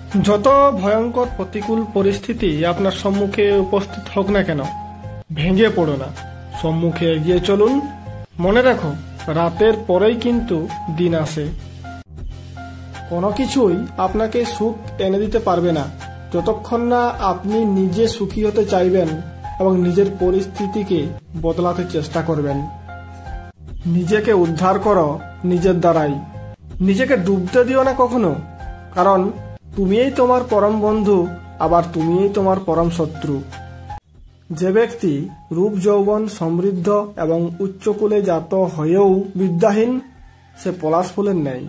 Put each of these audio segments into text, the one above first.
যত ভয়ঙ্কর প্রতিকূল পরিস্থিতি আপনার সম্মুখে উপস্থিত হোক না কেন, ভেঙে পড়ো না, সম্মুখে এগিয়ে চলুন। মনে রাখো, রাতের পরেই কিন্তু দিন আসে। কোনো কিছুই আপনাকে সুখ এনে দিতে পারবে না যতক্ষণ না আপনি নিজে সুখী হতে চাইবেন এবং নিজের পরিস্থিতিকে বদলাতে চেষ্টা করবেন। নিজেকে উদ্ধার করো নিজের দ্বারাই। নিজেকে ডুবতে দিও না কখনো, কারণ তুমিই তোমার পরম বন্ধু, আবার তুমিই তোমার পরম শত্রু। যে ব্যক্তি রূপ যৌবন সমৃদ্ধ এবং উচ্চকুলে জাত হয়েও বিদ্যাহীন, সে পলাশ ফুলের ন্যায়।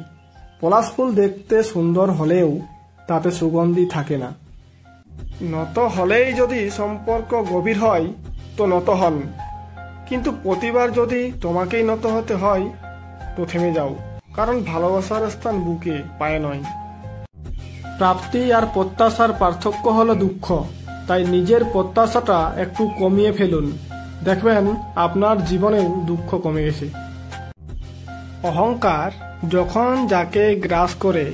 পলাশ ফুল দেখতে সুন্দর হলেও তাতে সুগন্ধি থাকে না। নত হলেই যদি সম্পর্ক গভীর হয় তো নত হন, কিন্তু প্রতিবার যদি তোমাকেই নত হতে হয় তো থেমে যাও, কারণ ভালোবাসার স্থান বুকে, পায়ে নয়। প্রাপ্তি আর প্রত্যাশার পার্থক্য হলো দুঃখ, তাই নিজের প্রত্যাশাটা একটু কমিয়ে ফেলুন, দেখবেন আপনার জীবনেও দুঃখ কমে গেছে। অহংকার যখন যাকে গ্রাস করে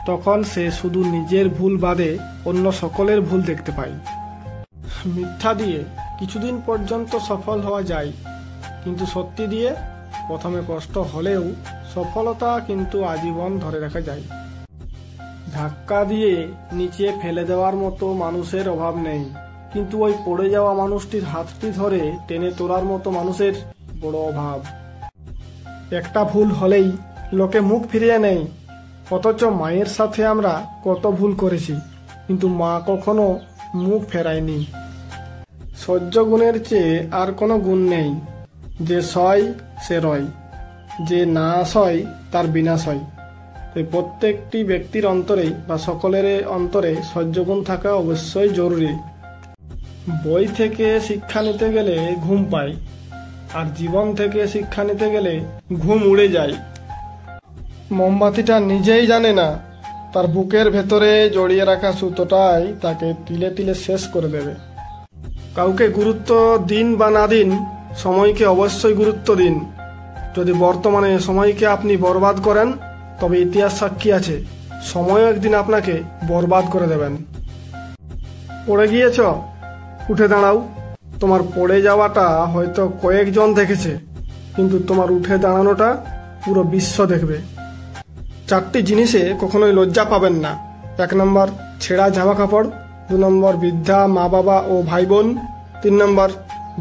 তখন সে শুধু নিজের ভুল বাদে অন্য সকলের ভুল দেখতে পায়। মিথ্যা দিয়ে কিছুদিন পর্যন্ত সফল হওয়া যায়, কিন্তু সত্যি দিয়ে প্রথমে কষ্ট হলেও সফলতা কিন্তু আজীবন ধরে রাখা যায়। ধাক্কা দিয়ে নিচে ফেলে দেওয়ার মতো মানুষের অভাব নেই, কিন্তু ওই পড়ে যাওয়া মানুষটির হাতটি ধরে টেনে তোলার মতো মানুষের বড় অভাব। একটা ভুল হলেই লোকে মুখ ফিরিয়ে নেয়, অথচ মায়ের সাথে আমরা কত ভুল করেছি, কিন্তু মা কখনো মুখ ফেরায়নি। সহ্য গুণের চেয়ে আর কোনো গুণ নেই। যে সয় সে রয়, যে না সয় তার বিনাশ হয়। তাই প্রত্যেকটি ব্যক্তির অন্তরেই বা সকলের অন্তরে সহ্যগুণ থাকা অবশ্যই জরুরি। বই থেকে শিক্ষা নিতে গেলে ঘুম পায়, আর জীবন থেকে শিক্ষা নিতে গেলে ঘুম উড়ে যায়। মোমবাতিটা নিজেই জানে না তার বুকের ভেতরে জড়িয়ে রাখা সুতোটাই তাকে তিলে তিলে শেষ করে দেবে। কাউকে গুরুত্ব দিন বা না দিন, সময়কে অবশ্যই গুরুত্ব দিন। যদি বর্তমানে সময়কে আপনি বরবাদ করেন, তবে ইতিহাস সাক্ষী আছে, সময়ও একদিন আপনাকে বরবাদ করে দেবেন। পড়ে গিয়েছ, উঠে দাঁড়াও। তোমার পড়ে যাওয়াটা হয়তো কয়েকজন দেখেছে, কিন্তু তোমার উঠে দাঁড়ানোটা পুরো বিশ্ব দেখবে। 4টি জিনিসে কখনোই লজ্জা পাবেন না। 1 নম্বর ছেঁড়া জামা কাপড়, 2 নম্বর বৃদ্ধা মা বাবা ও ভাই বোন, 3 নম্বর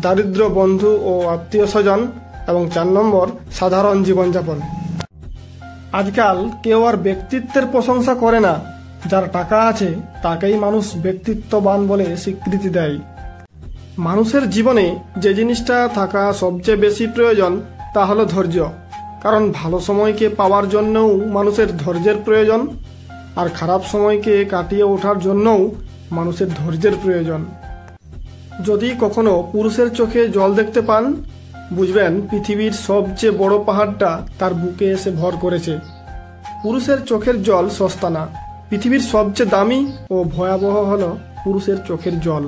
দারিদ্র বন্ধু ও আত্মীয় স্বজন, এবং 4 নম্বর সাধারণ জীবনযাপন। আজকাল কেউ আর ব্যক্তিত্বের প্রশংসা করে না। যার টাকা আছে তাকেই মানুষ ব্যক্তিত্ববান বলে স্বীকৃতি দেয়। মানুষের জীবনে যে জিনিসটা থাকা সবচেয়ে বেশি প্রয়োজন তা হলো ধৈর্য, কারণ ভালো সময়কে পাওয়ার জন্যও মানুষের ধৈর্যের প্রয়োজন, আর খারাপ সময়কে কাটিয়ে ওঠার জন্যও মানুষের ধৈর্যের প্রয়োজন। যদি কখনো পুরুষের চোখে জল দেখতে পান, বুঝবেন পৃথিবীর সবচেয়ে বড় পাহাড়টা তার বুকে এসে ভর করেছে। পুরুষের চোখের জল সস্তা না, পৃথিবীর সবচেয়ে দামি ও ভয়াবহ হলো পুরুষের চোখের জল।